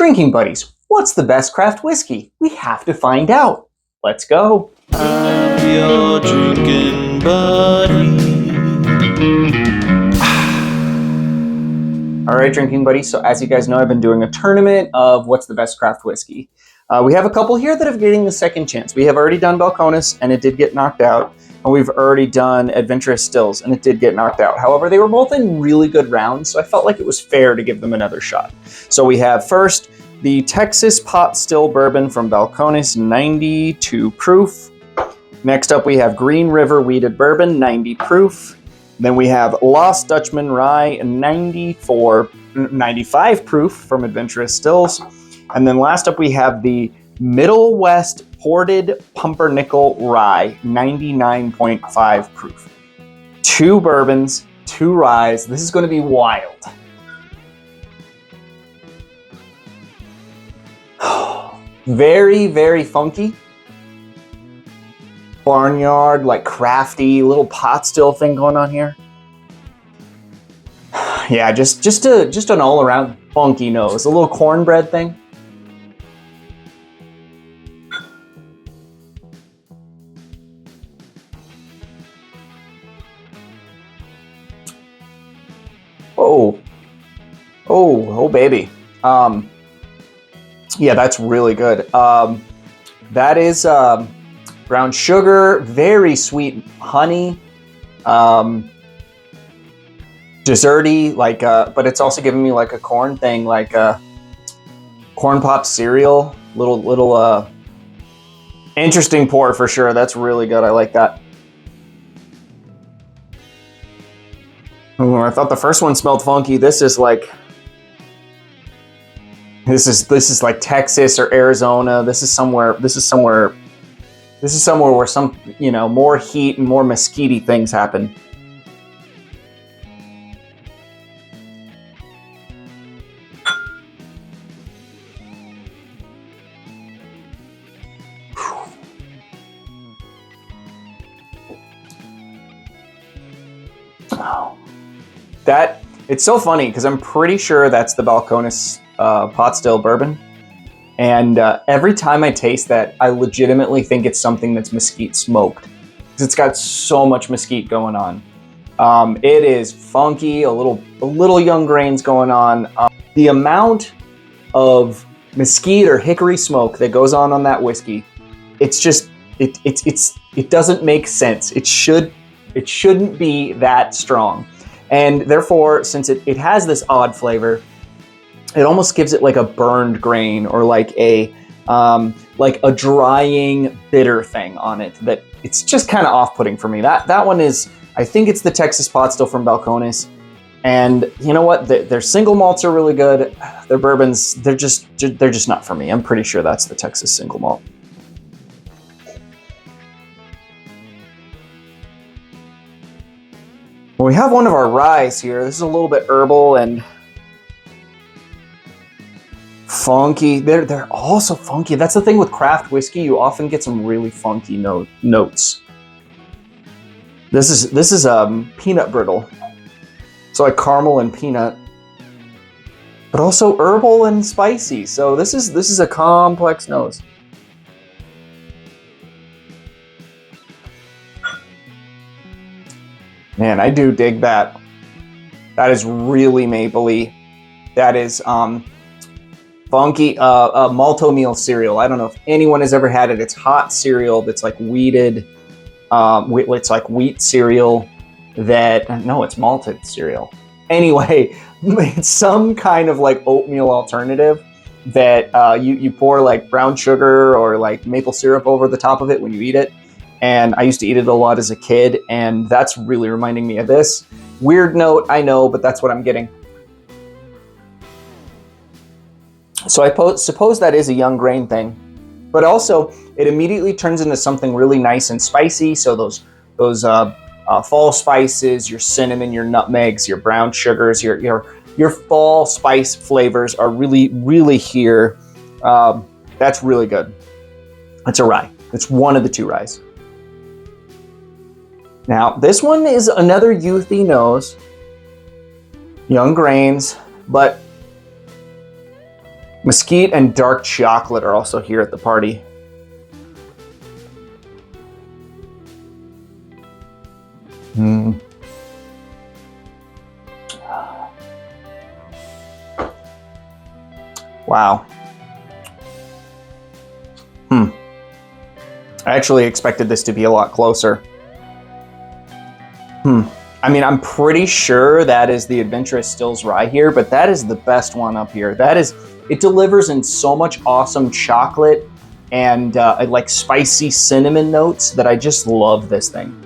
Drinking buddies, what's the best craft whiskey? We have to find out. Let's go. I'm your drinking buddy. All right, drinking buddies. So as you guys know, I've been doing a tournament of what's the best craft whiskey. We have a couple here that are getting the second chance. We have already done Balcones, and it did get knocked out. And we've already done Adventurous Stills, and it did get knocked out. However, they were both in really good rounds, so I felt like it was fair to give them another shot. So we have first the Texas Pot Still Bourbon from Balcones, 92 proof. Next up, we have Green River Wheated Bourbon, 90 proof. Then we have Lost Dutchman Rye, 95 proof from Adventurous Stills. And then last up, we have the Middle West Ported Pumpernickel Rye, 99.5 proof. 2 bourbons, 2 ryes. This is going to be wild. Very, very funky. Barnyard, like crafty, little pot still thing going on here. Yeah, just an all-around funky nose. A little cornbread thing. Oh, baby. Yeah, that's really good. That is brown sugar, very sweet honey, desserty, like, but it's also giving me like a corn thing, like a corn pop cereal. Little interesting pour for sure. That's really good. I like that. Ooh, I thought the first one smelled funky. This is like Texas or Arizona. This is somewhere where some, more heat and more mesquite-y things happen. It's so funny because I'm pretty sure that's the Balcones Pot Still Bourbon. And every time I taste that, I legitimately think it's something that's mesquite smoked, because it's got so much mesquite going on. It is funky, a little young grains going on. The amount of mesquite or hickory smoke that goes on that whiskey, it's just it doesn't make sense. It shouldn't be that strong, and therefore, since it has this odd flavor, it almost gives it like a burned grain or like a drying bitter thing on it that it's just kind of off-putting for me. That one is, I think it's the Texas Pot Still from Balcones. And you know what? Their single malts are really good. Their bourbons, they're just not for me. I'm pretty sure that's the Texas single malt. Well, we have one of our ryes here. This is a little bit herbal and funky. They're also funky. That's the thing with craft whiskey. You often get some really funky notes. This is peanut brittle. So like caramel and peanut, but also herbal and spicy. So this is a complex nose. Man, I do dig that. That is really mapley. That is funky malto meal cereal. I don't know if anyone has ever had it. It's hot cereal that's like wheated. It's like wheat cereal it's malted cereal. Anyway, it's some kind of like oatmeal alternative that you pour like brown sugar or like maple syrup over the top of it when you eat it. And I used to eat it a lot as a kid, and that's really reminding me of this. Weird note, I know, but that's what I'm getting. So I suppose that is a young grain thing, but also it immediately turns into something really nice and spicy. So those fall spices, your cinnamon, your nutmegs, your brown sugars, your fall spice flavors are really, really here. That's really good. It's a rye. It's one of the 2 ryes. Now, this one is another youthy nose, young grains, but Mesquite and dark chocolate are also here at the party. Wow. I actually expected this to be a lot closer. I mean, I'm pretty sure that is the Adventurous Stills Rye here, but that is the best one up here. It delivers in so much awesome chocolate and like spicy cinnamon notes that I just love this thing.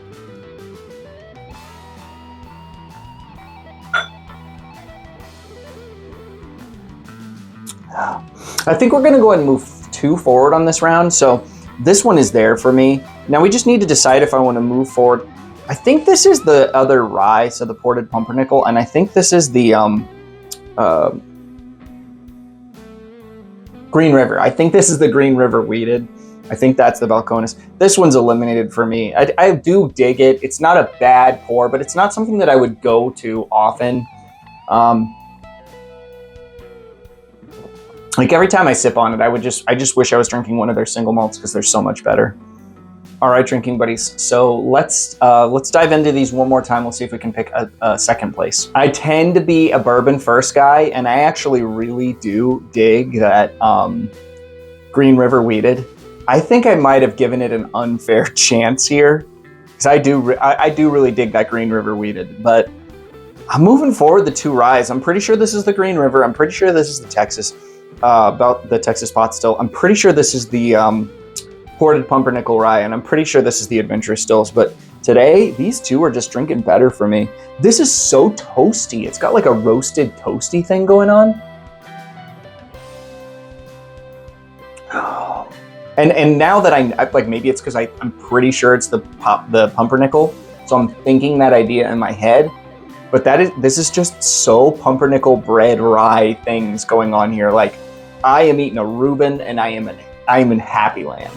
I think we're gonna go ahead and move 2 forward on this round. So this one is there for me. Now we just need to decide if I want to move forward. I think this is the other rye, so the ported pumpernickel, and I think this is the Green River. I think this is the Green River wheated. I think that's the Balcones. This one's eliminated for me. I do dig it. It's not a bad pour, but it's not something that I would go to often. Like every time I sip on it, I just wish I was drinking one of their single malts because they're so much better. All right, drinking buddies. So let's dive into these one more time. We'll see if we can pick a second place. I tend to be a bourbon first guy, and I actually really do dig that Green River wheated. I think I might have given it an unfair chance here because I do really dig that Green River wheated. But I'm moving forward the 2 ryes. I'm pretty sure this is the Green River. I'm pretty sure this is the Texas. About the Texas Pot Still. I'm pretty sure this is the ported pumpernickel rye, and I'm pretty sure this is the Adventurous Stills. But today, these 2 are just drinking better for me. This is so toasty. It's got like a roasted toasty thing going on. And now that I like, maybe it's because I'm pretty sure it's the pumpernickel, so I'm thinking that idea in my head. But this is just so pumpernickel bread rye things going on here. Like, I am eating a Reuben, and I am in happy land.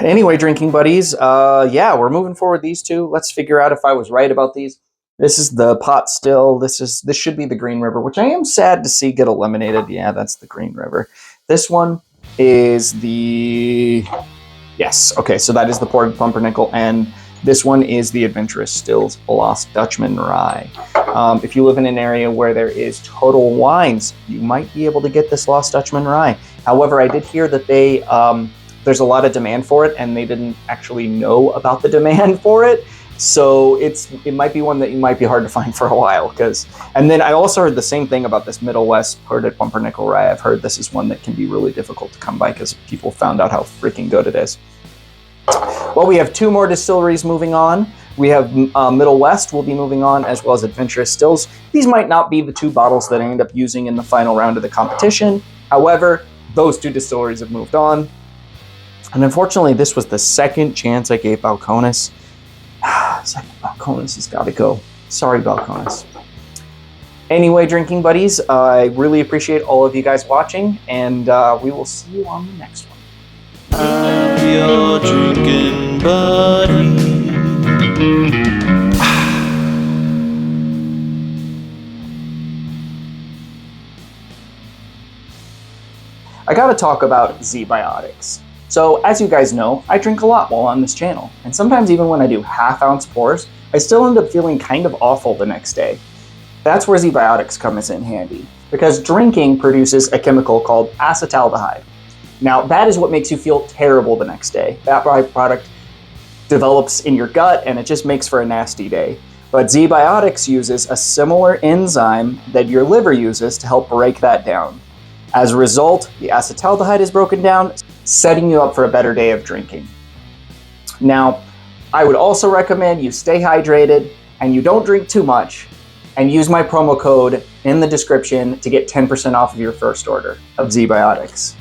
Anyway, drinking buddies, yeah, we're moving forward these 2. Let's figure out if I was right about these. This is the Pot Still. This should be the Green River, which I am sad to see get eliminated. Yeah, that's the Green River. This one is yes, okay, so that is the ported pumpernickel, and this one is the Adventurous Stills Lost Dutchman Rye. If you live in an area where there is Total Wines, you might be able to get this Lost Dutchman Rye. However, I did hear that there's a lot of demand for it, and they didn't actually know about the demand for it. So it might be one that you might be hard to find for a while. And then I also heard the same thing about this Middle West ported pumpernickel rye. I've heard this is one that can be really difficult to come by because people found out how freaking good it is. Well, we have 2 more distilleries moving on. We have Middle West will be moving on, as well as Adventurous Stills. These might not be the 2 bottles that I end up using in the final round of the competition. However, those 2 distilleries have moved on. And unfortunately, this was the second chance I gave Balcones. Balcones has got to go. Sorry, Balcones. Anyway, drinking buddies, I really appreciate all of you guys watching, and we will see you on the next one. I'm your drinking buddy. I gotta talk about Zebiotics. So, as you guys know, I drink a lot while on this channel, and sometimes even when I do half-ounce pours, I still end up feeling kind of awful the next day. That's where Zebiotics comes in handy, because drinking produces a chemical called acetaldehyde. Now, that is what makes you feel terrible the next day. That byproduct develops in your gut, and it just makes for a nasty day. But Zebiotics uses a similar enzyme that your liver uses to help break that down. As a result, the acetaldehyde is broken down, setting you up for a better day of drinking. Now, I would also recommend you stay hydrated and you don't drink too much, and use my promo code in the description to get 10% off of your first order of Zebiotics.